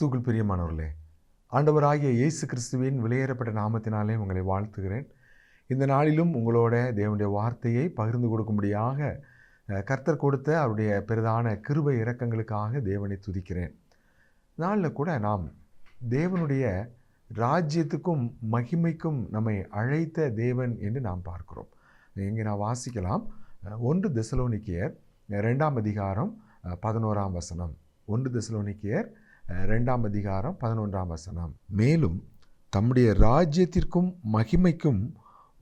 கிறிஸ்துவுக்குள் பிரியமானவர்களே, ஆண்டவராகிய இயேசு கிறிஸ்துவின் விலையேறப்பட்ட நாமத்தினாலே உங்களை வாழ்த்துகிறேன். இந்த நாளிலும் உங்களோட தேவனுடைய வார்த்தையை பகிர்ந்து கொடுக்கும்படியாக கர்த்தர் கொடுத்த அவருடைய பெரிதான கிருபை இரக்கங்களுக்காக தேவனை துதிக்கிறேன். நாளில் கூட நாம் தேவனுடைய ராஜ்யத்துக்கும் மகிமைக்கும் நம்மை அழைத்த தேவன் என்று நாம் பார்க்கிறோம். இங்கே நான் வாசிக்கலாம். 1 தெசலோனிக்கேயர் 2ஆம் அதிகாரம் 11ஆம் வசனம். 1 தெசலோனிக்கேயர் 2ஆம் அதிகாரம் 11ஆம் வசனம். மேலும் தம்முடைய ராஜ்யத்திற்கும் மகிமைக்கும்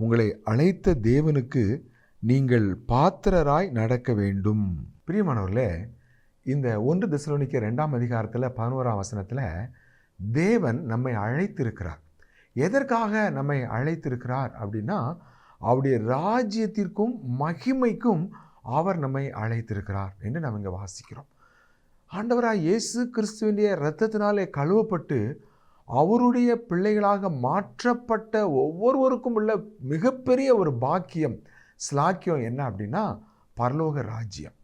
உங்களை அழைத்த தேவனுக்கு நீங்கள் பாத்திரராய் நடக்க வேண்டும். பிரியமானவர்களே, இந்த 1 தெசலோனிக்கேயர் 2ஆம் அதிகாரத்தில் 11ஆம் வசனத்தில் தேவன் நம்மை அழைத்திருக்கிறார். எதற்காக நம்மை அழைத்திருக்கிறார் அப்படின்னா, அவருடைய ராஜ்யத்திற்கும் மகிமைக்கும் அவர் நம்மை அழைத்திருக்கிறார் என்று நாம் இங்கே வாசிக்கிறோம். ஆண்டவராக இயேசு கிறிஸ்துவினுடைய இரத்தத்தினாலே கழுவப்பட்டு அவருடைய பிள்ளைகளாக மாற்றப்பட்ட ஒவ்வொருவருக்கும் உள்ள மிகப்பெரிய ஒரு பாக்கியம், ஸ்லாக்கியம் என்ன அப்படின்னா பரலோக ராஜ்யம்.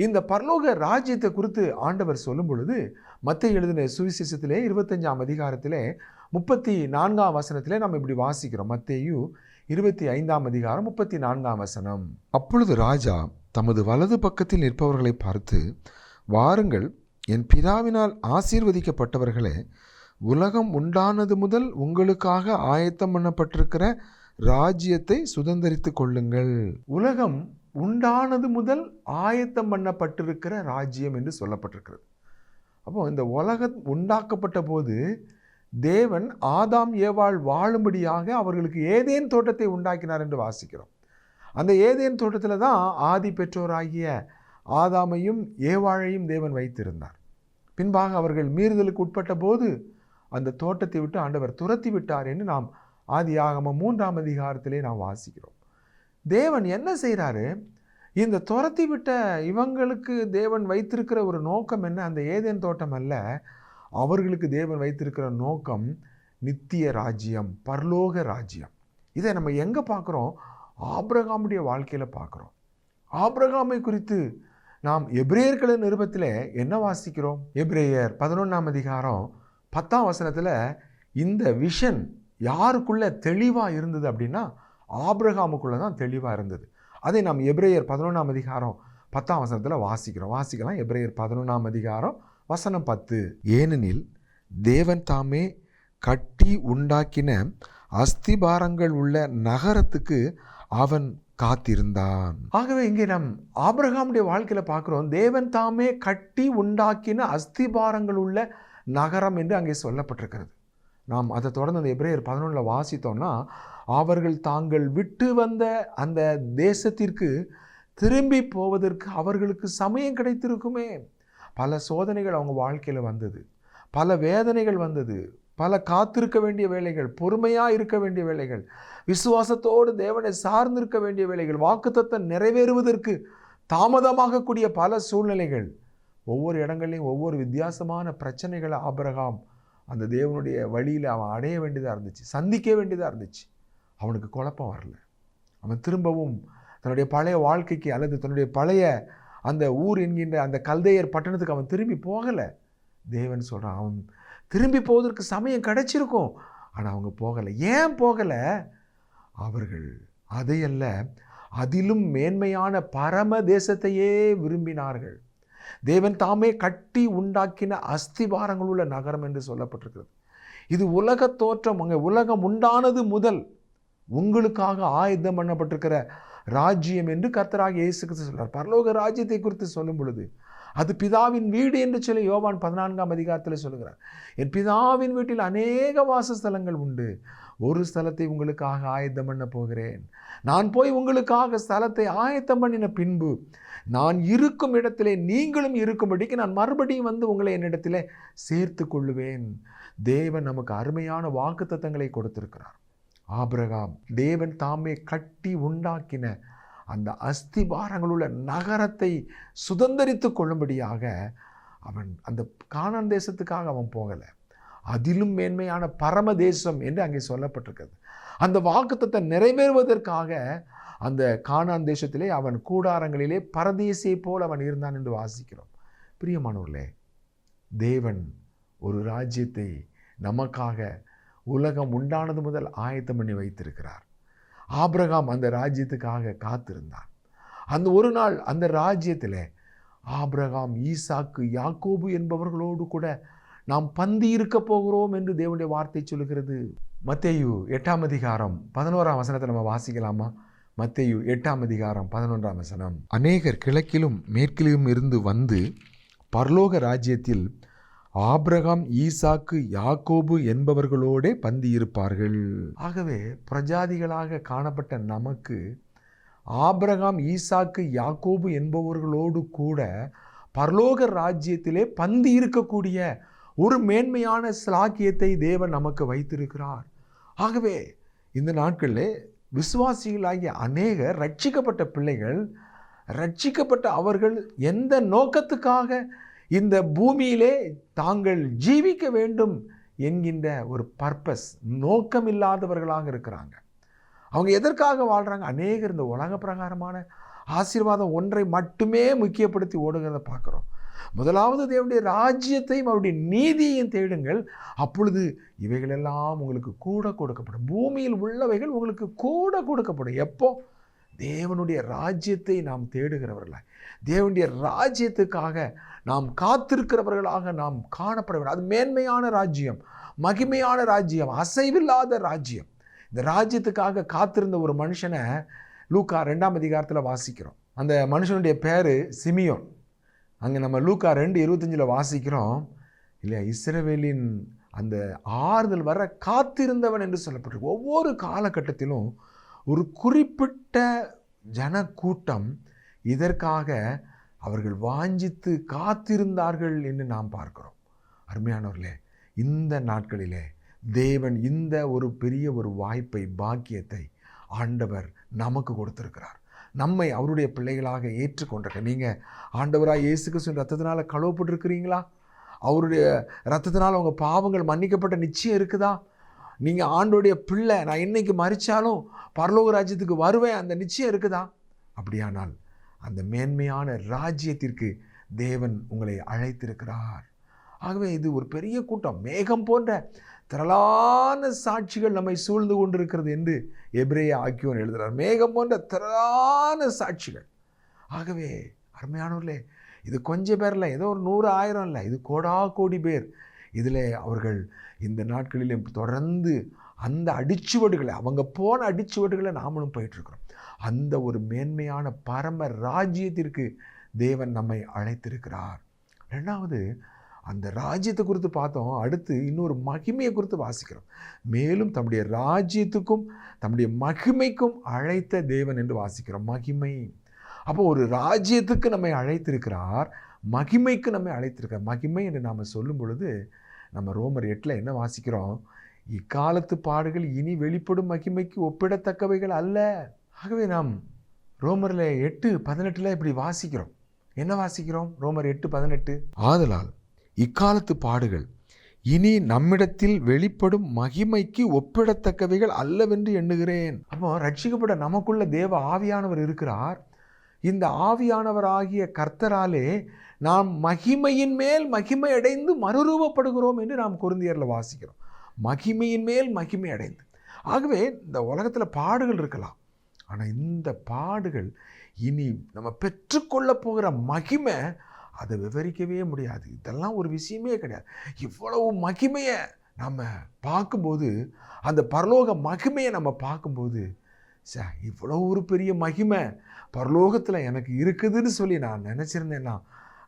இந்த பரலோக ராஜ்யத்தை குறித்து ஆண்டவர் சொல்லும் பொழுது மத்தேயு எழுதின சுவிசேஷத்திலே 25ஆம் அதிகாரத்திலே 34ஆம் வசனத்திலே நாம் இப்படி வாசிக்கிறோம். மத்தேயு 25ஆம் அதிகாரம் 34ஆம் வசனம். அப்பொழுது ராஜா தமது வலது பக்கத்தில் நிற்பவர்களை பார்த்து, வாருங்கள், என் பிதாவினால் ஆசீர்வதிக்கப்பட்டவர்களே, உலகம் உண்டானது முதல் உங்களுக்காக ஆயத்தம் பண்ணப்பட்டிருக்கிற ராஜ்யத்தை சுதந்தரித்து கொள்ளுங்கள். உலகம் உண்டானது முதல் ஆயத்தம் பண்ணப்பட்டிருக்கிற ராஜ்யம் என்று சொல்லப்பட்டிருக்கிறது. அப்போ இந்த உலகம் உண்டாக்கப்பட்ட போது தேவன் ஆதாம் ஏவாள் வாழும்படியாக அவர்களுக்கு ஏதேன் தோட்டத்தை உண்டாக்கினார் என்று வாசிக்கிறோம். அந்த ஏதேன் தோட்டத்தில் தான் ஆதி பெற்றோராகிய ஆதாமையும் ஏவாளையும் தேவன் வைத்திருந்தார். பின்பாக அவர்கள் மீறுதலுக்கு உட்பட்ட போது அந்த தோட்டத்தை விட்டு ஆண்டவர் துரத்தி விட்டார் என்று நாம் ஆதியாகமம் 3ஆம் அதிகாரத்திலே நாம் வாசிக்கிறோம். தேவன் என்ன செய்கிறாரு? இந்த துரத்தி விட்ட இவங்களுக்கு தேவன் வைத்திருக்கிற ஒரு நோக்கம் என்ன? அந்த ஏதேன் தோட்டம் அல்ல. அவர்களுக்கு தேவன் வைத்திருக்கிற நோக்கம் நித்திய ராஜ்யம், பரலோக ராஜ்யம். இதை நம்ம எங்கே பார்க்குறோம்? ஆபிரகாமுடைய வாழ்க்கையில் பார்க்குறோம். ஆபிரகாமை குறித்து நாம் எபிரேயர்களின் நிருபத்தில் என்ன வாசிக்கிறோம்? எபிரேயர் 11ஆம் அதிகாரம் 10ஆம் வசனத்தில் இந்த விஷன் யாருக்குள்ள தெளிவாக இருந்தது அப்படின்னா ஆபிரகாமுக்குள்ளே தான் தெளிவாக இருந்தது. அதை நாம் எபிரேயர் 11ஆம் அதிகாரம் 10ஆம் வசனத்தில் வாசிக்கலாம். எபிரேயர் 11ஆம் அதிகாரம் வசனம் 10. ஏனெனில் தேவன் தாமே கட்டி உண்டாக்கின அஸ்திபாரங்கள் உள்ள நகரத்துக்கு அவன் காத்திருந்தான். ஆகவே இங்கே நாம் ஆபிரகாமுடைய வாழ்க்கையில் பார்க்குறோம், தேவன் தாமே கட்டி உண்டாக்கின அஸ்திபாரங்கள் உள்ள நகரம் என்று அங்கே சொல்லப்பட்டிருக்கிறது. நாம் அதை தொடர்ந்து அந்த எபிரேயர் 11 வாசித்தோம்னா, அவர்கள் தாங்கள் விட்டு வந்த அந்த தேசத்திற்கு திரும்பி போவதற்கு அவர்களுக்கு சமயம் கிடைத்திருக்குமே. பல சோதனைகள் அவங்க வாழ்க்கையில் வந்தது, பல வேதனைகள் வந்தது, பல காத்திருக்க வேண்டிய வேலைகள், பொறுமையாக இருக்க வேண்டிய வேலைகள், விசுவாசத்தோடு தேவனை சார்ந்திருக்க வேண்டிய வேலைகள், வாக்குத்தத்தம் நிறைவேறுவதற்கு தாமதமாகக்கூடிய பல சூழ்நிலைகள், ஒவ்வொரு இடங்கள்லையும் ஒவ்வொரு வித்தியாசமான பிரச்சனைகளை ஆபிரகாம் அந்த தேவனுடைய வழியில் அவன் அடைய வேண்டியதாக இருந்துச்சு, சந்திக்க வேண்டியதாக இருந்துச்சு. அவனுக்கு குழப்பம் வரல. அவன் திரும்பவும் தன்னுடைய பழைய வாழ்க்கைக்கு அல்லது தன்னுடைய பழைய அந்த ஊர் என்கின்ற அந்த கல்தேயர் பட்டணத்துக்கு அவன் திரும்பி போகலை. தேவன் சொல்கிறான், அவன் திரும்பி போவதற்கு சமயம் கிடைச்சிருக்கும், ஆனால் அவங்க போகலை. ஏன் போகலை? அவர்கள் அதையல்ல, அதிலும் மேன்மையான பரம தேசத்தையே விரும்பினார்கள். தேவன் தாமே கட்டி உண்டாக்கின அஸ்திபாரங்கள் உள்ள நகரம் என்று சொல்லப்பட்டிருக்கிறது. இது உலக தோற்றம், அங்கே உலகம் உண்டானது முதல் உங்களுக்காக ஆயத்தம் பண்ணப்பட்டிருக்கிற ராஜ்யம் என்று கர்த்தராகிய இயேசு கிறிஸ்து சொல்றார். பரலோக ராஜ்யத்தை குறித்து சொல்லும் பொழுது அது பிதாவின் வீடு என்று சொல்லி யோவான் 14ஆம் அதிகாரத்தில் சொல்லுகிறார். என் பிதாவின் வீட்டில் அநேக வாசஸ்தலங்கள் உண்டு, ஒரு ஸ்தலத்தை உங்களுக்காக ஆயத்தம் பண்ண போகிறேன். நான் போய் உங்களுக்காக ஸ்தலத்தை ஆயத்தம் பண்ணின பின்பு நான் இருக்கும் இடத்திலே நீங்களும் இருக்கும்படிக்கு நான் மறுபடியும் வந்து உங்களை என்னிடத்திலே சேர்த்து கொள்ளுவேன். தேவன் நமக்கு அருமையான வாக்குத்தத்தங்களை கொடுத்திருக்கிறார். ஆபிரகாம் தேவன் தாமே கட்டி உண்டாக்கின அந்த அஸ்திபாரங்களுள்ள நகரத்தை சுதந்தரித்து கொள்ளும்படியாக அவன் அந்த கானான் தேசத்துக்காக அவன் போகலை. அதிலும் மேன்மையான பரம தேசம் என்று அங்கே சொல்லப்பட்டிருக்கிறது. அந்த வாக்குத்தத்தை நிறைவேறுவதற்காக அந்த கானான் தேசத்திலே அவன் கூடாரங்களிலே பரதேசியை போல் அவன் இருந்தான் என்று வாசிக்கிறோம். பிரியமானவர்களே, தேவன் ஒரு ராஜ்யத்தை நமக்காக உலகம் உண்டானது முதல் ஆயத்தம் பண்ணி வைத்திருக்கிறார். ஆபிரகாம் அந்த ராஜ்யத்துக்காக காத்திருந்தான். அந்த ஒரு நாள் அந்த ராஜ்யத்தில் ஆபிரகாம், ஈசாக்கு, யாக்கோபு என்பவர்களோடு கூட நாம் பந்தி இருக்க போகிறோம் என்று தேவனுடைய வார்த்தை சொல்லுகிறது. மத்தேயு 8ஆம் அதிகாரம் 11ஆம் வசனத்தை நம்ம வாசிக்கலாமா? மத்தேயு 8ஆம் அதிகாரம் 11ஆம் வசனம். அநேகர் கிழக்கிலும் மேற்கிலும் இருந்து வந்து பரலோக ராஜ்யத்தில் ஆபிரகாம், ஈசாக்கு, யாக்கோபு என்பவர்களோடே பந்தி இருப்பார்கள். ஆகவே பிரஜாதிகளாக காணப்பட்ட நமக்கு ஆபிரகாம், ஈசாக்கு, யாக்கோபு என்பவர்களோடு கூட பரலோக ராஜ்யத்திலே பந்தி இருக்கக்கூடிய ஒரு மேன்மையான ஸ்லாக்கியத்தை தேவன் நமக்கு வைத்திருக்கிறார். ஆகவே இந்த நாட்களில் விசுவாசிகளாகிய அநேகர் ரட்சிக்கப்பட்ட பிள்ளைகள், ரட்சிக்கப்பட்ட அவர்கள் எந்த நோக்கத்துக்காக இந்த பூமியிலே தாங்கள் ஜீவிக்க வேண்டும் என்கின்ற ஒரு பர்பஸ், நோக்கம் இல்லாதவர்களாக இருக்கிறாங்க. அவங்க எதற்காக வாழ்கிறாங்க? அநேகர் இந்த உலக பிரகாரமான ஆசீர்வாதம் ஒன்றை மட்டுமே முக்கியப்படுத்தி ஓடுகிறத பார்க்குறோம். முதலாவது தேவனுடைய ராஜ்யத்தையும் அவருடைய நீதியையும் தேடுங்கள், அப்பொழுது இவைகளெல்லாம் உங்களுக்கு கூட கொடுக்கப்படும். பூமியில் உள்ளவைகள் உங்களுக்கு கூட கொடுக்கப்படும். எப்போ? தேவனுடைய ராஜ்யத்தை நாம் தேடுகிறவர்களாய், தேவனுடைய ராஜ்யத்துக்காக நாம் காத்திருக்கிறவர்களாக நாம் காணப்பட வேண்டும். அது மேன்மையான ராஜ்யம், மகிமையான ராஜ்யம், அசைவில்லாத ராஜ்யம். இந்த ராஜ்யத்துக்காக காத்திருந்த ஒரு மனுஷனை லூக்கா 2ஆம் அதிகாரத்தில் வாசிக்கிறோம். அந்த மனுஷனுடைய பேர் சிமியோன். அங்கே நம்ம லூக்கா 2:25 வாசிக்கிறோம் இல்லையா, இஸ்ரவேலின் அந்த ஆறுதல் வர காத்திருந்தவன் என்று சொல்லப்பட்டிருக்கு. ஒவ்வொரு காலகட்டத்திலும் ஒரு குறிப்பிட்ட ஜனக்கூட்டம் இதற்காக அவர்கள் வாஞ்சித்து காத்திருந்தார்கள் என்று நாம் பார்க்கிறோம். அருமையானவர்களே, இந்த நாட்களிலே தேவன் இந்த ஒரு பெரிய ஒரு வாய்ப்பை, பாக்கியத்தை ஆண்டவர் நமக்கு கொடுத்திருக்கிறார். நம்மை அவருடைய பிள்ளைகளாக ஏற்றுக்கொண்டிருக்க நீங்கள் ஆண்டவராக இயேசு கிறிஸ்துவின் ரத்தத்தினால கழுவப்பட்டிருக்கிறீங்களா? அவருடைய ரத்தத்தினால் உங்கள் பாவங்கள் மன்னிக்கப்பட்ட நிச்சயம் இருக்குதா? நீங்கள் ஆண்டோடைய பிள்ளை, நான் இன்னைக்கு மரித்தாலும் பரலோக ராஜ்யத்துக்கு வருவேன், அந்த நிச்சயம் இருக்குதா? அப்படியானால் அந்த மேன்மையான ராஜ்யத்திற்கு தேவன் உங்களை அழைத்திருக்கிறார். ஆகவே இது ஒரு பெரிய கூட்டம், மேகம் போன்ற திரளான சாட்சிகள் நம்மை சூழ்ந்து கொண்டிருக்கிறது என்று எபிரேய ஆக்கியோன் எழுதுகிறார். மேகம் போன்ற திரளான சாட்சிகள். ஆகவே அருமையானவர்களே, இது கொஞ்சம் பேர் இல்லை, ஏதோ ஒரு 100,000 இல்லை, இது கோடா கோடி பேர். இதில் அவர்கள் இந்த நாட்களில் தொடர்ந்து அந்த அடிச்சுவடுகளை, அவங்க போன அடிச்சுவடுகளை நாமளும் போயிட்டுருக்கிறோம். அந்த ஒரு மேன்மையான பரம ராஜ்யத்திற்கு தேவன் நம்மை அழைத்திருக்கிறார். ரெண்டாவது, அந்த ராஜ்யத்தை குறித்து பார்த்தோம். அடுத்து இன்னொரு மகிமையை குறித்து வாசிக்கிறோம். மேலும் தம்முடைய ராஜ்யத்துக்கும் தம்முடைய மகிமைக்கும் அழைத்த தேவன் என்று வாசிக்கிறோம். மகிமை. அப்போ ஒரு ராஜ்யத்துக்கு நம்மை அழைத்திருக்கிறார், மகிமைக்கு நம்மை அழைத்திருக்கிறார். மகிமை என்று நாம் சொல்லும் பொழுது நம்ம ரோமர் 8 என்ன வாசிக்கிறோம்? இக்காலத்து பாடுகள் இனி வெளிப்படும் மகிமைக்கு ஒப்பிடத்தக்கவைகள் அல்ல. ஆகவே நாம் ரோமரில் 8:18 இப்படி வாசிக்கிறோம். என்ன வாசிக்கிறோம்? ரோமர் 8:18, ஆதலால் இக்காலத்து பாடுகள் இனி நம்மிடத்தில் வெளிப்படும் மகிமைக்கு ஒப்பிடத்தக்கவைகள் அல்லவென்று எண்ணுகிறேன். அப்போ ரட்சிக்கப்பட்ட நமக்குள்ள தேவ ஆவியானவர் இருக்கிறார். இந்த ஆவியானவராகிய கர்த்தராலே நாம் மகிமையின் மேல் மகிமை அடைந்து மறுரூபப்படுகிறோம் என்று நாம் கொரிந்தியரில் வாசிக்கிறோம். மகிமையின் மேல் மகிமை அடைந்து. ஆகவே இந்த உலகத்தில் பாடுகள் இருக்கலாம், ஆனால் இந்த பாடுகள் இனி நம்ம பெற்றுக்கொள்ள போகிற மகிமை அதை விவரிக்கவே முடியாது. இதெல்லாம் ஒரு விஷயமே கிடையாது. இவ்வளவு மகிமையை நம்ம பார்க்கும்போது, அந்த பரலோக மகிமையை நம்ம பார்க்கும்போது, இவ்வளோ ஒரு பெரிய மகிமை பரலோகத்தில் எனக்கு இருக்குதுன்னு சொல்லி நான் நினச்சிருந்தேன்னா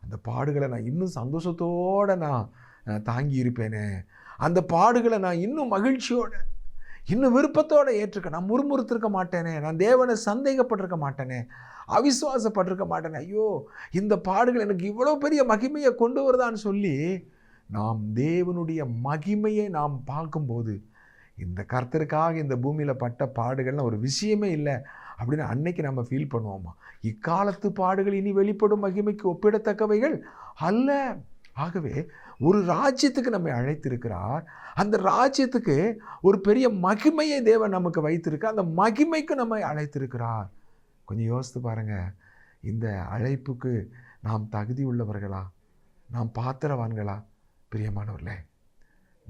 அந்த பாடுகளை நான் இன்னும் சந்தோஷத்தோடு நான் தாங்கி இருப்பேனே, அந்த பாடுகளை நான் இன்னும் மகிழ்ச்சியோடு, இன்னும் விருப்பத்தோடு ஏற்றுக்க, நான் முறுமுறுத்திருக்க மாட்டேனே, நான் தேவனை சந்தேகப்பட்டிருக்க மாட்டேனே, அவிசுவாசப்பட்டிருக்க மாட்டேனே. ஐயோ, இந்த பாடுகள் எனக்கு இவ்வளோ பெரிய மகிமையை கொண்டு வருதான்னு சொல்லி நாம் தேவனுடைய மகிமையை நாம் பார்க்கும்போது, இந்த கர்த்தருக்காக இந்த பூமியில் பட்ட பாடுகள்லாம் ஒரு விஷயமே இல்லை அப்படின்னு அன்னைக்கு நம்ம ஃபீல் பண்ணுவோமா? இக்காலத்து பாடுகள் இனி வெளிப்படும் மகிமைக்கு ஒப்பிடத்தக்கவைகள் அல்ல. ஆகவே ஒரு ராஜ்யத்துக்கு நம்மை அழைத்திருக்கிறார். அந்த ராஜ்யத்துக்கு ஒரு பெரிய மகிமையை தேவன் நமக்கு வைத்திருக்கிறார். அந்த மகிமைக்கு நம்மை அழைத்திருக்கிறார். கொஞ்சம் யோசித்து பாருங்கள், இந்த அழைப்புக்கு நாம் தகுதி உள்ளவர்களா? நாம் பாத்திரவான்களா? பிரியமானவர்களே,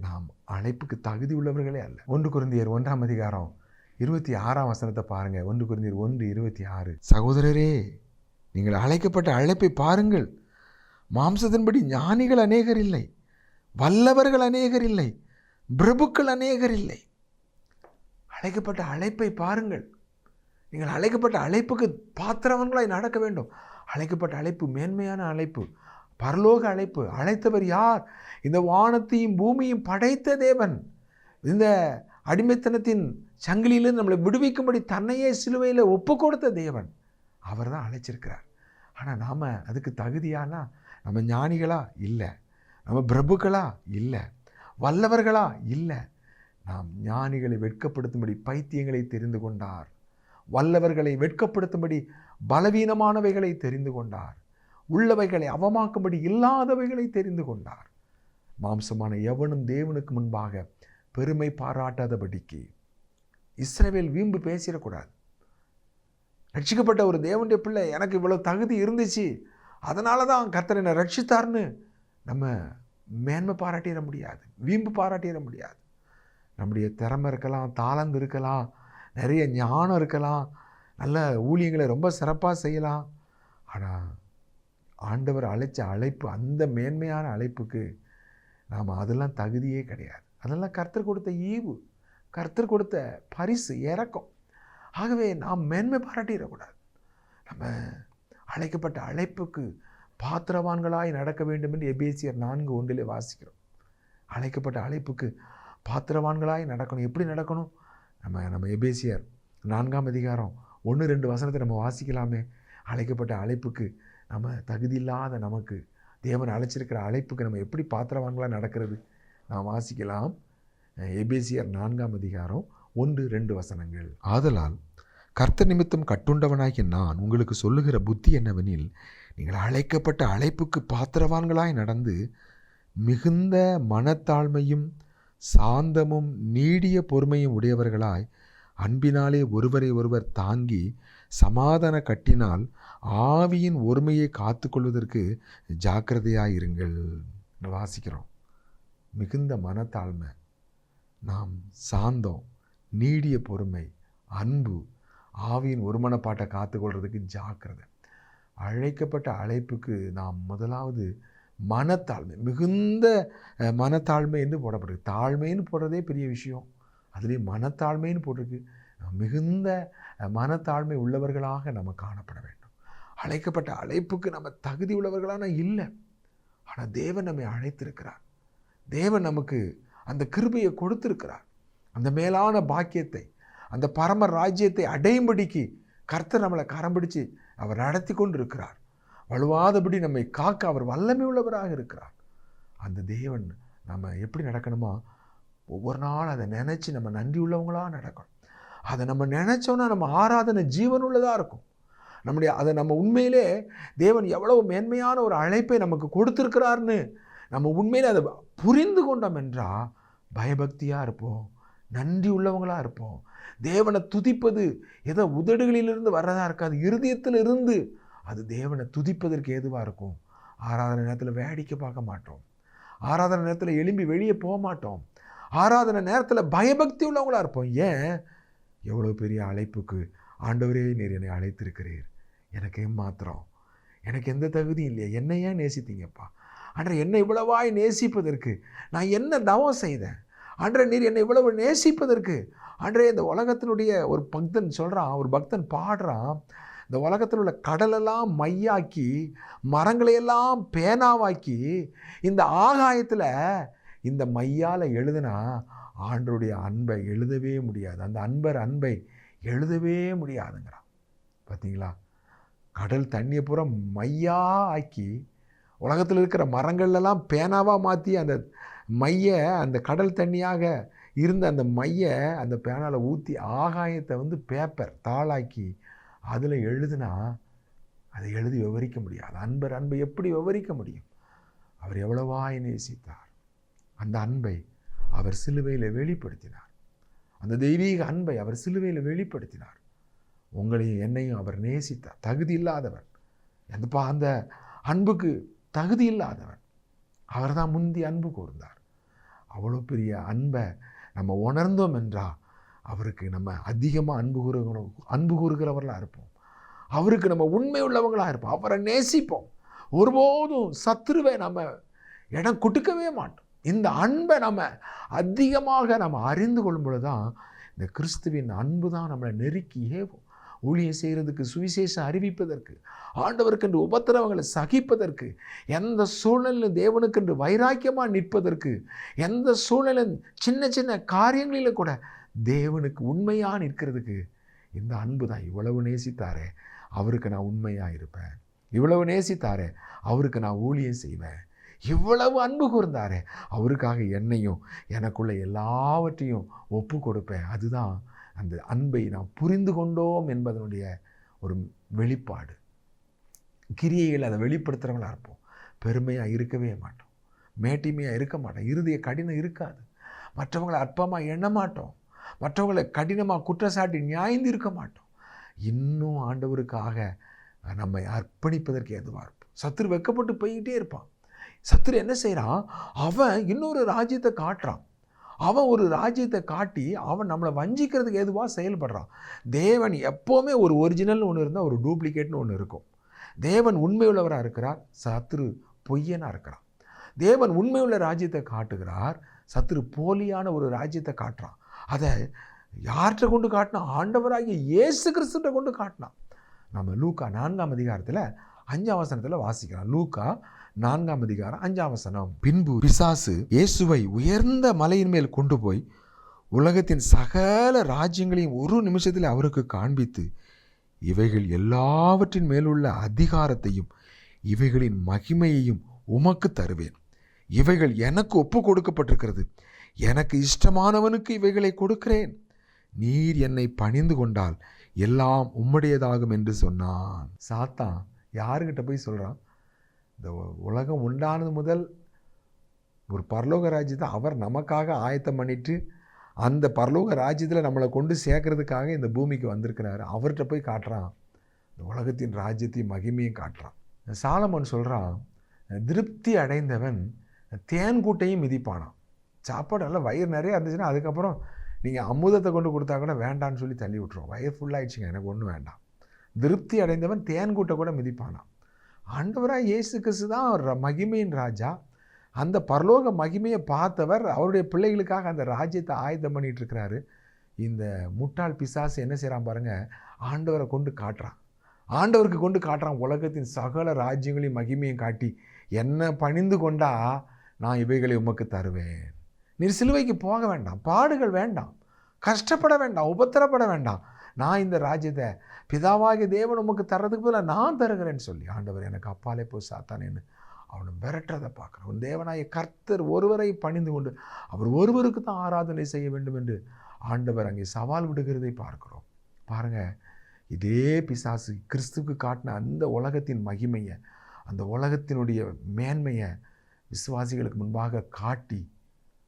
நாம் அழைப்புக்கு தகுதி உள்ளவர்களே அல்ல. 1 கொரிந்தியர் 1ஆம் அதிகாரம் 26ஆம் வசனத்தை பாருங்கள். 1 கொரிந்தியர் 1:26. சகோதரரே, நீங்கள் அழைக்கப்பட்ட அழைப்பை பாருங்கள். மாம்சத்தின்படி ஞானிகள் அநேகர் இல்லை, வல்லவர்கள் அநேகர் இல்லை, பிரபுக்கள் அநேகர் இல்லை. அழைக்கப்பட்ட அழைப்பை பாருங்கள். நீங்கள் அழைக்கப்பட்ட அழைப்புக்கு பாத்திரவன்களாய் நடக்க வேண்டும். அழைக்கப்பட்ட அழைப்பு மேன்மையான அழைப்பு, பரலோக அழைப்பு. அழைத்தவர் யார்? இந்த வானத்தையும் பூமியும் படைத்த தேவன். இந்த அடிமைத்தனத்தின் சங்கிலியிலிருந்து நம்மளை விடுவிக்கும்படி தன்னையே சிலுவையில் ஒப்பு கொடுத்த தேவன். அவர் தான் அழைச்சிருக்கிறார். ஆனால் நாம் அதுக்கு தகுதியானா? நம்ம ஞானிகளா? இல்லை. நம்ம பிரபுக்களா? இல்லை. வல்லவர்களா? இல்லை. நாம் ஞானிகளை வெட்கப்படுத்தும்படி பைத்தியங்களை தெரிந்து கொண்டார். வல்லவர்களை வெட்கப்படுத்தும்படி பலவீனமானவைகளை தெரிந்து கொண்டார். உள்ளவைகளை அவமாக்கும்படி இல்லாதவைகளை தெரிந்து கொண்டார். மாம்சமான எவனும் தேவனுக்கு முன்பாக பெருமை பாராட்டாதபடிக்கு. இஸ்ரவேல் வீம்பு பேசிடக்கூடாது. ரட்சிக்கப்பட்ட ஒரு தேவனுடைய பிள்ளை, எனக்கு இவ்வளோ தகுதி இருந்துச்சு, அதனால தான் கர்த்தர் என்னை ரட்சித்தார்னு நம்ம மேன்மை பாராட்டிட முடியாது, வீம்பு பாராட்டிட முடியாது. நம்முடைய திறமை இருக்கலாம், தாளந்து இருக்கலாம், நிறைய ஞானம் இருக்கலாம், நல்ல ஊழியங்களை ரொம்ப சிறப்பாக செய்யலாம். ஆனால் ஆண்டவர் அழைச்ச அழைப்பு, அந்த மேன்மையான அழைப்புக்கு நாம் அதெல்லாம் தகுதியே கிடையாது. அதெல்லாம் கர்த்தர் கொடுத்த ஈவு, கர்த்தர் கொடுத்த பரிசு, இரக்கம். ஆகவே நாம் மேன்மை பாராட்டிடக்கூடாது. நம்ம அழைக்கப்பட்ட அழைப்புக்கு பாத்திரவான்களாய் நடக்க வேண்டும் என்று எபேசியர் 4:1 வாசிக்கிறோம். அழைக்கப்பட்ட அழைப்புக்கு பாத்திரவான்களாய் நடக்கணும். எப்படி நடக்கணும்? நம்ம எபேசியர் 4ஆம் அதிகாரம் 1-2 வசனத்தை நம்ம வாசிக்கலாமே. அழைக்கப்பட்ட அழைப்புக்கு நம்ம தகுதி இல்லாத நமக்கு தேவன் அழைச்சிருக்கிற அழைப்புக்கு நம்ம எப்படி பாத்திரவான்களாக நடக்கிறது? நாம் வாசிக்கலாம். எபேசியர் 4ஆம் அதிகாரம் 1-2 வசனங்கள். ஆதலால் கர்த்தர் நிமித்தம் கட்டுண்டவனாகிய நான் உங்களுக்கு சொல்லுகிற புத்தி என்னவெனில், நீங்கள் அழைக்கப்பட்ட அழைப்புக்கு பாத்திரவான்களாய் நடந்து மிகுந்த மனத்தாழ்மையும் சாந்தமும் நீடிய பொறுமையும் உடையவர்களாய் அன்பினாலே ஒருவரை ஒருவர் தாங்கி சமாதான கட்டினால் ஆவியின் ஒருமையை காத்து கொள்வதற்கு ஜாக்கிரதையாயிருங்கள். வாசிக்கிறோம். மிகுந்த மனத்தாழ்மை, நாம் சாந்தம், நீடிய பொறுமை, அன்பு, ஆவியின் ஒருமனப்பாட்டை காத்துக்கொள்றதுக்கு ஜாக்கிரதை. அழைக்கப்பட்ட அழைப்புக்கு நாம் முதலாவது மனத்தாழ்மை, மிகுந்த மனத்தாழ்மை என்று போடப்படுது. தாழ்மைன்னு போடுறதே பெரிய விஷயம், அதுலேயும் மனத்தாழ்மைன்னு போட்டிருக்கு. மிகுந்த மனத்தாழ்மை உள்ளவர்களாக நம்ம காணப்பட வேண்டும். அழைக்கப்பட்ட அழைப்புக்கு நம்ம தகுதி உள்ளவர்களான இல்லை. ஆனால் தேவன் நம்மை அழைத்திருக்கிறார். தேவன் நமக்கு அந்த கிருபையை கொடுத்திருக்கிறார். அந்த மேலான பாக்கியத்தை, அந்த பரம ராஜ்யத்தை அடையும்படிக்கு கர்த்தர் நம்மளை கரம் பிடிச்சு அவர் நடத்தி கொண்டு இருக்கிறார். வலுவாதபடி நம்மை காக்க அவர் வல்லமை உள்ளவராக இருக்கிறார். அந்த தேவன் நம்ம எப்படி நடக்கணுமா? ஒவ்வொரு நாள் அதை நினச்சி நம்ம நன்றி உள்ளவங்களாக நடக்கணும். அதை நம்ம நினச்சோன்னா நம்ம ஆராதனை ஜீவன் உள்ளதாக இருக்கும். அதை நம்ம உண்மையிலே தேவன் எவ்வளவு மேன்மையான ஒரு அழைப்பை நமக்கு கொடுத்துருக்கிறார்னு நம்ம உண்மையிலே அதை புரிந்து கொண்டோம் என்றால் பயபக்தியாக இருப்போம், நன்றி உள்ளவங்களாக இருப்போம். தேவனை துதிப்பது ஏதோ உதடுகளிலிருந்து வர்றதா இருக்காது, இருதயத்தில் இருந்து அது தேவனை துதிப்பதற்கு ஏதுவாக இருக்கும். ஆராதனை நேரத்தில் வேடிக்கை பார்க்க மாட்டோம், ஆராதனை நேரத்தில் எழும்பி வெளியே போக மாட்டோம், ஆராதனை நேரத்தில் பயபக்தி உள்ளவங்களாக இருப்போம். ஏன்? எவ்வளோ பெரிய அழைப்புக்கு ஆண்டவரே நீர் என்னை அழைத்திருக்கிறீர், எனக்கு மாத்திரம், எனக்கு எந்த தகுதியும் இல்லையா, என்னை ஏன் நேசித்தீங்கப்பா ஆண்டரை, என்னை இவ்வளவாய் நேசிப்பதற்கு நான் என்ன தவம் செய்தேன் ஆண்டரை, நீர் என்னை இவ்வளவு நேசிப்பதற்கு ஆண்டரே. இந்த உலகத்தினுடைய ஒரு பக்தன் சொல்கிறான், ஒரு பக்தன் பாடுறான், இந்த உலகத்தில் உள்ள கடலெல்லாம் மையாக்கி மரங்களையெல்லாம் பேனாவாக்கி இந்த ஆகாயத்தில் இந்த மையால் எழுதுனா ஆண்டருடைய அன்பை எழுதவே முடியாது, அந்த அன்பை எழுதவே முடியாதுங்கிறான். பார்த்தீங்களா? கடல் தண்ணியை பூரா மையா ஆக்கி உலகத்தில் இருக்கிற மரங்கள்லாம் பேனாவாக மாற்றி அந்த மையை, அந்த கடல் தண்ணியாக இருந்த அந்த மையை அந்த பேனாவில் ஊற்றி ஆகாயத்தை பேப்பர் தாளாக்கி அதில் எழுதுனா அதை எழுதி விவரிக்க முடியாது. அன்பை எப்படி விவரிக்க முடியும்? அவர் எவ்வளவாய் நேசித்தார். அந்த அன்பை அவர் சிலுவையில் வெளிப்படுத்தினார். அந்த தெய்வீக அன்பை அவர் சிலுவையில் வெளிப்படுத்தினார். உங்களையும் என்னையும் அவர் நேசித்தார். தகுதி இல்லாதவன் அந்த அன்புக்கு தகுதி இல்லாதவன், அவர் தான் முந்தி அன்பு கூர்ந்தார். அவ்வளோ பெரிய அன்பை நம்ம உணர்ந்தோம் என்றால் அவருக்கு நம்ம அதிகமாக அன்பு கூறுகிறவர்களாக இருப்போம். அவருக்கு நம்ம உண்மை உள்ளவங்களாக இருப்போம். அவரை நேசிப்போம். ஒருபோதும் சத்துருவை நம்ம இடம் கொடுக்கவே மாட்டோம். இந்த அன்பை நம்ம அதிகமாக நம்ம அறிந்து கொள்ளும் பொழுது தான் இந்த கிறிஸ்துவின் அன்பு தான் நம்மளை நெருக்கி ஏவும். ஊழியம் செய்கிறதுக்கு, சுவிசேஷம் அறிவிப்பதற்கு, ஆண்டவருக்கென்று உபத்திரவங்களை சகிப்பதற்கு, எந்த சூழ்நிலையிலும் தேவனுக்கென்று வைராக்கியமாக நிற்பதற்கு, எந்த சூழ்நிலையும் சின்ன சின்ன காரியங்களில் கூட தேவனுக்கு உண்மையாக நிற்கிறதுக்கு இந்த அன்பு தான். இவ்வளவு நேசித்தாரே அவருக்கு நான் உண்மையாக இருப்பேன், இவ்வளவு நேசித்தாரே அவருக்கு நான் ஊழியம் செய்வேன், இவ்வளவு அன்பு கூர்ந்தாரே அவருக்காக என்னையும் எனக்குள்ள எல்லாவற்றையும் ஒப்பு கொடுப்பேன். அதுதான் அந்த அன்பை நாம் புரிந்து கொண்டோம் என்பதனுடைய ஒரு வெளிப்பாடு. கிரியைகள் அதை வெளிப்படுத்துகிறவங்களாக இருப்போம். பெருமையாக இருக்கவே மாட்டோம், மேட்டிமையாக இருக்க மாட்டோம், இருதய கடினம் இருக்காது, மற்றவங்களை அற்பமாக எண்ண மாட்டோம், மற்றவங்களை கடினமாக குற்றச்சாட்டி நியாய்ந்து இருக்க மாட்டோம். இன்னும் ஆண்டவருக்காக நம்மை அர்ப்பணிப்பதற்கு எதுவாக இருப்போம். சத்துரு வெக்கப்பட்டு போய்கிட்டே இருப்பான். சத்துரு என்ன செய்கிறான்? அவன் இன்னொரு ராஜ்யத்தை காட்டுறான். அவன் ஒரு ராஜ்யத்தை காட்டி அவன் நம்மளை வஞ்சிக்கிறதுக்கு எதுவாக செயல்படுறான். தேவன் எப்போவுமே ஒரு ஒரிஜினல்னு ஒன்று இருந்தால் ஒரு டூப்ளிகேட்னு ஒன்று இருக்கும். தேவன் உண்மையுள்ளவராக இருக்கிறார், சத்துரு பொய்யனாக இருக்கிறான். தேவன் உண்மையுள்ள ராஜ்யத்தை காட்டுகிறார், சத்துரு போலியான ஒரு ராஜ்யத்தை காட்டுறான். அதை யார்கிட்ட கொண்டு காட்டினா? ஆண்டவராகிய இயேசு கிறிஸ்துட்ட கொண்டு காட்டினான். நம்ம லூக்கா 4ஆம் அதிகாரத்தில் 5ஆம் வசனத்தில் வாசிக்கலாம். லூக்கா 4ஆம் அதிகாரம் 5ஆம் வசனம். பின்பு பிசாசு இயேசுவை உயர்ந்த மலையின் மேல் கொண்டு போய் உலகத்தின் சகல ராஜ்யங்களையும் ஒரு நிமிஷத்தில் அவருக்கு காண்பித்து, இவைகள் எல்லாவற்றின் மேலுள்ள அதிகாரத்தையும் இவைகளின் மகிமையையும் உமக்கு தருவேன். இவைகள் எனக்கு ஒப்பு கொடுக்கப்பட்டிருக்கிறது. எனக்கு இஷ்டமானவனுக்கு இவைகளை கொடுக்கிறேன். நீர் என்னை பணிந்து கொண்டால் எல்லாம் உம்முடையதாகும் என்று சொன்னான். சாத்தான் யாருக்கிட்ட போய் சொல்கிறான்? இந்த உலகம் உண்டானது முதல் ஒரு பரலோக ராஜ்யத்தை அவர் நமக்காக ஆயத்தம் பண்ணிட்டு அந்த பரலோக ராஜ்யத்தில் நம்மளை கொண்டு சேர்க்கறதுக்காக இந்த பூமிக்கு வந்திருக்கிறாரு. அவர்கிட்ட போய் காட்டுறான், இந்த உலகத்தின் ராஜ்யத்தையும் மகிமையும் காட்டுறான். சாலமோன் சொல்கிறான், திருப்தி அடைந்தவன் தேன்கூட்டையும் மிதிப்பானான். சாப்பாடு நல்லா வயிறு நிறைய இருந்துச்சுன்னா அதுக்கப்புறம் நீங்கள் அமுதத்தை கொண்டு கொடுத்தா கூட வேண்டான்னு சொல்லி தள்ளி விட்டுருவோம். வயிறு ஃபுல்லாகிடுச்சிங்க, எனக்கு ஒன்றும் வேண்டாம். திருப்தி அடைந்தவன் தேன்கூட்டை கூட மிதிப்பானான். ஆண்டவராக இயேசு கிறிஸ்து தான் அவர் மகிமையின் ராஜா. அந்த பரலோக மகிமையை பார்த்தவர் அவருடைய பிள்ளைகளுக்காக அந்த ராஜ்யத்தை ஆயத்தம் பண்ணிகிட்டு இருக்கிறாரு. இந்த முட்டாள் பிசாசு என்ன செய்கிறான் பாருங்கள், ஆண்டவரை கொண்டு காட்டுறான். ஆண்டவருக்கு கொண்டு காட்டுறான். உலகத்தின் சகல ராஜ்யங்களையும் மகிமையும் காட்டி, என்ன பணிந்து கொண்டா நான் இவைகளை உமக்கு தருவேன். நீர் சிலுவைக்கு போக வேண்டாம், பாடுகள் வேண்டாம், கஷ்டப்பட வேண்டாம், உபத்திரப்பட வேண்டாம், நான் இந்த ராஜ்யத்தை பிதாவாகிய தேவன் உமக்கு தர்றதுக்கு பதிலாக நான் தருகிறேன்னு சொல்லி ஆண்டவர் எனக்கு அப்பாலே போய் சாத்தானேன்னு அவனை விரட்டுறதை பார்க்குறான். உன் தேவனாய கர்த்தர் ஒருவரை பணிந்து கொண்டு அவர் ஒருவருக்கு தான் ஆராதனை செய்ய வேண்டும் என்று ஆண்டவர் அங்கே சவால் விடுகிறதை பார்க்குறோம். பாருங்கள், இதே பிசாசு கிறிஸ்துவுக்கு காட்டின அந்த உலகத்தின் மகிமையை, அந்த உலகத்தினுடைய மேன்மையை விசுவாசிகளுக்கு முன்பாக காட்டி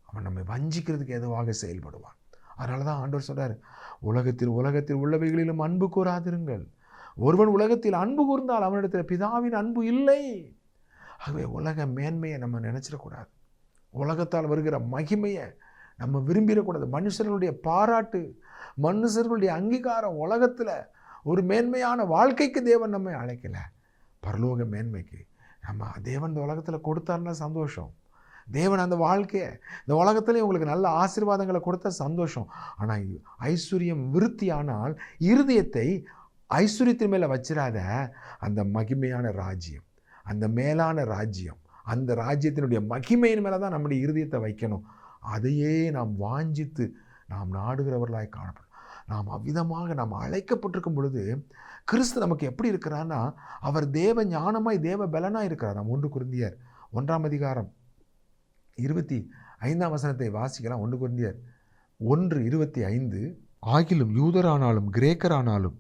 அவன் நம்மை வஞ்சிக்கிறதுக்கு எதுவாக செயல்படுவான். அதனால தான் ஆண்டவர் சொல்கிறார், உலகத்தில் உள்ளவைகளிலும் அன்பு கூறாதிருங்கள். ஒருவன் உலகத்தில் அன்பு கூர்ந்தால் அவனிடத்தில் பிதாவின் அன்பு இல்லை. ஆகவே உலக மேன்மையை நம்ம நினச்சிடக்கூடாது. உலகத்தால் வருகிற மகிமையை நம்ம விரும்பிடக்கூடாது. மனுஷர்களுடைய பாராட்டு, மனுஷர்களுடைய அங்கீகாரம், உலகத்தில் ஒரு மேன்மையான வாழ்க்கைக்கு தேவன் நம்மை அழைக்கலை. பரலோக மேன்மைக்கு நம்ம தேவன் இந்த உலகத்தில் கொடுத்தாருன்னா சந்தோஷம். தேவன் அந்த வாழ்க்கையை இந்த உலகத்துலேயும் உங்களுக்கு நல்ல ஆசீர்வாதங்களை கொடுத்த சந்தோஷம். ஆனால் ஐஸ்வர்யம் விருத்தியானால் இருதயத்தை ஐஸ்வர்யத்தின் மேலே வச்சிடாத. அந்த மகிமையான ராஜ்யம், அந்த மேலான ராஜ்யம், அந்த ராஜ்யத்தினுடைய மகிமையின் மேலே தான் நம்முடைய இருதயத்தை வைக்கணும். அதையே நாம் வாஞ்சித்து நாம் நாடுகிறவர்களாய் காணப்படும். நாம் அவ்விதமாக நாம் அழைக்கப்பட்டிருக்கும் பொழுது கிறிஸ்து நமக்கு எப்படி இருக்கிறான்னா, அவர் தேவ ஞானமாய் தேவ பலனாய் இருக்கிறார். நாம் 1 கொரிந்தியர் 1ஆம் அதிகாரம் 25ஆம் வசனத்தை வாசிக்கலாம். 1 கொரிந்தியர் 1:25. ஆகிலும் யூதரானாலும் கிரேக்கரானாலும்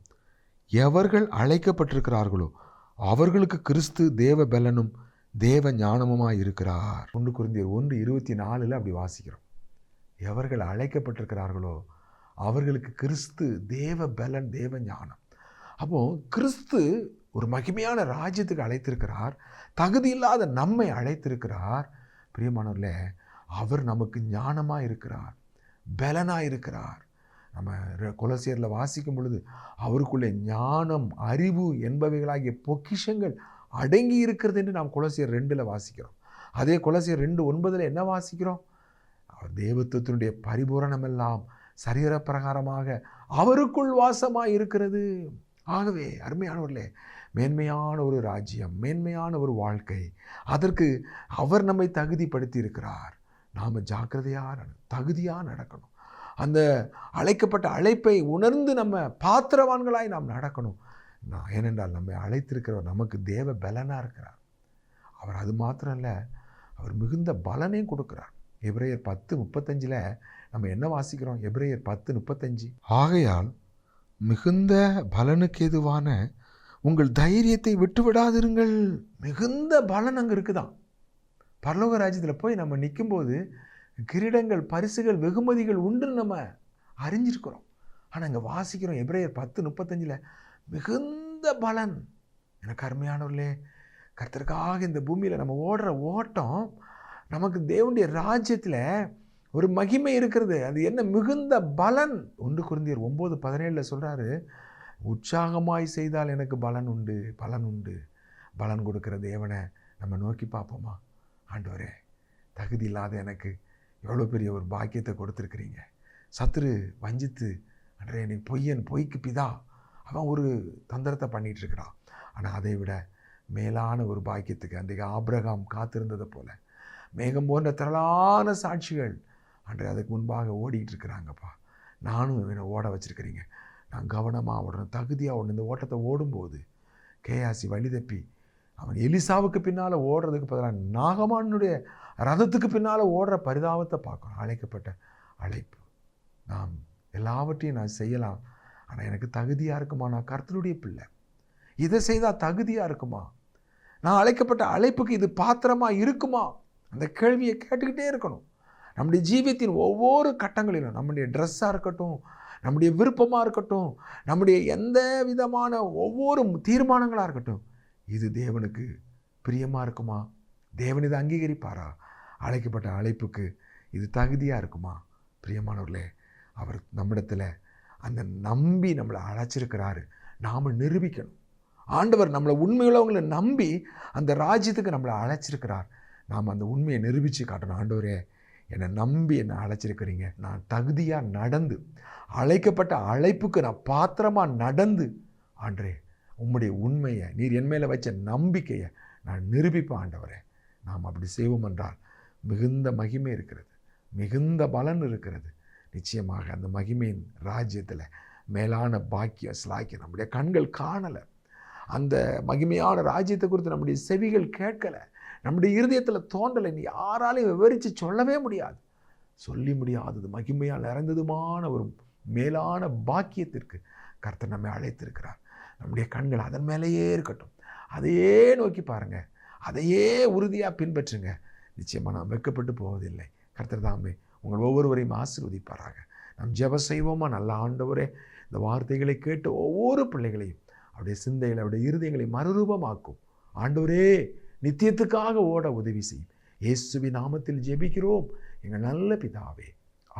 எவர்கள் அழைக்கப்பட்டிருக்கிறார்களோ அவர்களுக்கு கிறிஸ்து தேவ பலனும் தேவ ஞானமுமாய் இருக்கிறார். 1 கொரிந்தியர் 1:24 அப்படி வாசிக்கிறோம். எவர்கள் அழைக்கப்பட்டிருக்கிறார்களோ அவர்களுக்கு கிறிஸ்து தேவ பலன், தேவ ஞானம். அப்போது கிறிஸ்து ஒரு மகிமையான ராஜ்யத்துக்கு அழைத்திருக்கிறார். தகுதி இல்லாத நம்மை அழைத்திருக்கிறார். பிரியமானவர்களே, அவர் நமக்கு ஞானமாக இருக்கிறார், பலனாக இருக்கிறார். நம்ம கொலோசியரில் வாசிக்கும் பொழுது அவருக்குள்ளே ஞானம், அறிவு என்பவைகளாகிய பொக்கிஷங்கள் அடங்கி இருக்கிறது என்று நாம் கொலோசியர் 2 வாசிக்கிறோம். அதே கொலோசியர் 2:9 என்ன வாசிக்கிறோம்? அவர் தேவத்துவத்தினுடைய பரிபூரணம் எல்லாம் சரீர பிரகாரமாக அவருக்குள் வாசமாக இருக்கிறது. ஆகவே அருமையானவர்களே, மேன்மையான ஒரு ராஜ்யம், மேன்மையான ஒரு வாழ்க்கை, அதற்கு அவர் நம்மை தகுதிப்படுத்தி இருக்கிறார். நாம் ஜாக்கிரதையாக தகுதியாக நடக்கணும். அந்த அழைக்கப்பட்ட அழைப்பை உணர்ந்து நம்ம பாத்திரவான்களாய் நாம் நடக்கணும். ஏனென்றால் நம்மை அழைத்திருக்கிறவர் நமக்கு தேவ பலனாக இருக்கிறார். அவர் அது மாத்திரம் இல்லை, அவர் மிகுந்த பலனையும் கொடுக்கிறார். எபிரேயர் 10:35 நம்ம என்ன வாசிக்கிறோம்? எபிரேயர் 10:35, ஆகையால் மிகுந்த பலனுக்கு எதுவான உங்கள் தைரியத்தை விட்டு விடாதிருங்கள். மிகுந்த பலன் அங்கே இருக்குதான். பரலோக ராஜ்யத்தில் போய் நம்ம நிற்கும்போது கிரீடங்கள், பரிசுகள், வெகுமதிகள் உண்டுன்னு நம்ம அறிஞ்சிருக்கிறோம். ஆனால் இங்கே வாசிக்கிறோம் எபிரேயர் 10:35 மிகுந்த பலன். எனக்கு அருமையானவர்களே, கர்த்தருக்காக இந்த பூமியில் நம்ம ஓடுற ஓட்டம், நமக்கு தேவனுடைய ராஜ்யத்தில் ஒரு மகிமை இருக்கிறது. அது என்ன? மிகுந்த பலன். 1 கொரிந்தியர் 9:17 சொல்கிறாரு, உற்சாகமாய் செய்தால் எனக்கு பலன் உண்டு, பலன் உண்டு. பலன் கொடுக்குற தேவனை நம்ம நோக்கி பார்ப்போமா? ஆண்டவரே, தகுதி இல்லாத எனக்கு எவ்வளோ பெரிய ஒரு பாக்கியத்தை கொடுத்துருக்குறீங்க. சத்துரு வஞ்சித்து, அன்றே நீ பொய்யன், பொய்க்கு பிதா, அவன் ஒரு தந்திரத்தை பண்ணிகிட்ருக்கிறான். ஆனால் அதை விட மேலான ஒரு பாக்கியத்துக்கு அன்றைக்கு ஆபிரகாம் காத்திருந்ததை போல மேகம் போன்ற திரளான சாட்சிகள் அன்றைய அதுக்கு முன்பாக ஓடிக்கிட்டு இருக்கிறாங்கப்பா. நானும் என்னை ஓட வச்சுருக்கிறீங்க. நான் கவனமாக ஓடுறேன், தகுதியாக ஓடணும். இந்த ஓட்டத்தை ஓடும்போது கேயாசி வழி தப்பி அவன் எலிசாவுக்கு பின்னால் ஓடுறதுக்கு பதிலாக நாகமானுடைய ரதத்துக்கு பின்னால் ஓடுற பரிதாபத்தை பார்க்கணும். அழைக்கப்பட்ட அழைப்பு. நாம் எல்லாவற்றையும் நான் செய்யலாம், ஆனால் எனக்கு தகுதியாக இருக்குமா? நான் கர்த்தருடைய பிள்ளை, இதை செய்தால் தகுதியாக இருக்குமா? நான் அழைக்கப்பட்ட அழைப்புக்கு இது பாத்திரமாக இருக்குமா? அந்த கேள்வியை கேட்டுக்கிட்டே இருக்கணும். நம்முடைய ஜீவியத்தின் ஒவ்வொரு கட்டங்களிலும், நம்முடைய ட்ரெஸ்ஸாக இருக்கட்டும், நம்முடைய விருப்பமாக இருக்கட்டும், நம்முடைய எந்த விதமான ஒவ்வொரு தீர்மானங்களாக இருக்கட்டும், இது தேவனுக்கு பிரியமாக இருக்குமா? தேவன் இதை அங்கீகரிப்பாரா? அழைக்கப்பட்ட அழைப்புக்கு இது தகுதியாக இருக்குமா? பிரியமானவர்களே, அவர் நம்மிடத்தில் அந்த நம்பி நம்மளை அழைச்சிருக்கிறாரு. நாம் நிரூபிக்கணும். ஆண்டவர் நம்மளை உண்மையுள்ளவங்களை நம்பி அந்த ராஜ்யத்துக்கு நம்மளை அழைச்சிருக்கிறார். நாம் அந்த உண்மையை நிரூபித்து காட்டணும். ஆண்டவரே, என்னை நம்பி என்னை அழைச்சிருக்கிறீங்க, நான் தகுதியாக நடந்து அழைக்கப்பட்ட அழைப்புக்கு நான் பாத்திரமாக நடந்து, ஆண்டரே உம்முடைய உண்மையை, நீர் என் மேலே வச்ச நம்பிக்கையை நான் நிரூபிப்பேன். ஆண்டவரே, நாம் அப்படி செய்வோம் என்றால் மிகுந்த மகிமை இருக்கிறது, மிகுந்த பலன் இருக்கிறது. நிச்சயமாக அந்த மகிமையின் ராஜ்யத்தில் மேலான பாக்கியம் ஸ்லாக்கியம் நம்முடைய கண்கள் காணலை. அந்த மகிமையான ராஜ்யத்தை குறித்து நம்முடைய செவிகள் கேட்கலை, நம்முடைய இருதயத்தில் தோன்றலை. நீ யாராலையும் விவரித்து சொல்லவே முடியாது, சொல்லி முடியாதது மகிமையால் நிறைந்ததுமான ஒரு மேலான பாக்கியத்திற்கு கர்த்தர் நம்மை அழைத்திருக்கிறார். நம்முடைய கண்கள் அதன் மேலேயே இருக்கட்டும், அதையே நோக்கி பாருங்கள், அதையே உறுதியாக பின்பற்றுங்க. நிச்சயமாக நாம் வெட்கப்பட்டு போவதில்லை. கர்த்தர் தாமே உங்கள் ஒவ்வொருவரையும் ஆசீர்வதிப்பாராக. நாம் ஜெபம் செய்வோமா? நல்ல ஆண்டவரே, இந்த வார்த்தைகளை கேட்டு ஒவ்வொரு பிள்ளைகளையும் அவருடைய சிந்தைகளை, அவருடைய இருதயங்களை மறுரூபமாக்கும். ஆண்டவரே, நித்தியத்துக்காக ஓட உதவி செய்யும். இயேசுவின் நாமத்தில் ஜெபிக்கிறோம் எங்கள் நல்ல பிதாவே,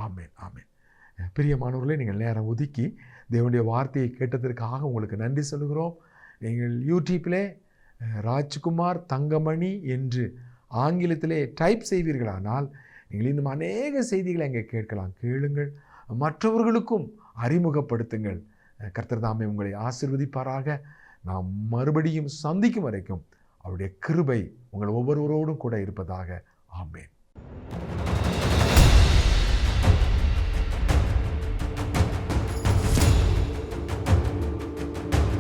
ஆமென், ஆமென். பிரியமானவர்களே, நீங்கள் நேரம் ஒதுக்கி தேவனுடைய வார்த்தையை கேட்டதற்காக உங்களுக்கு நன்றி சொல்கிறோம். நீங்கள் யூடியூப்பிலே ராஜ்குமார் தங்கமணி என்று ஆங்கிலத்திலே டைப் செய்வீர்களானால் நீங்கள் இன்னும் அநேக செய்திகளை அங்கே கேட்கலாம். கேளுங்கள், மற்றவர்களுக்கும் அறிமுகப்படுத்துங்கள். கர்த்தர் தாமே உங்களை ஆசீர்வதிப்பாராக. நாம் மறுபடியும் சந்திக்கும் வரைக்கும் அவருடைய கிருபை உங்கள் ஒவ்வொருவரோடும் கூட இருப்பதாக. ஆமென்.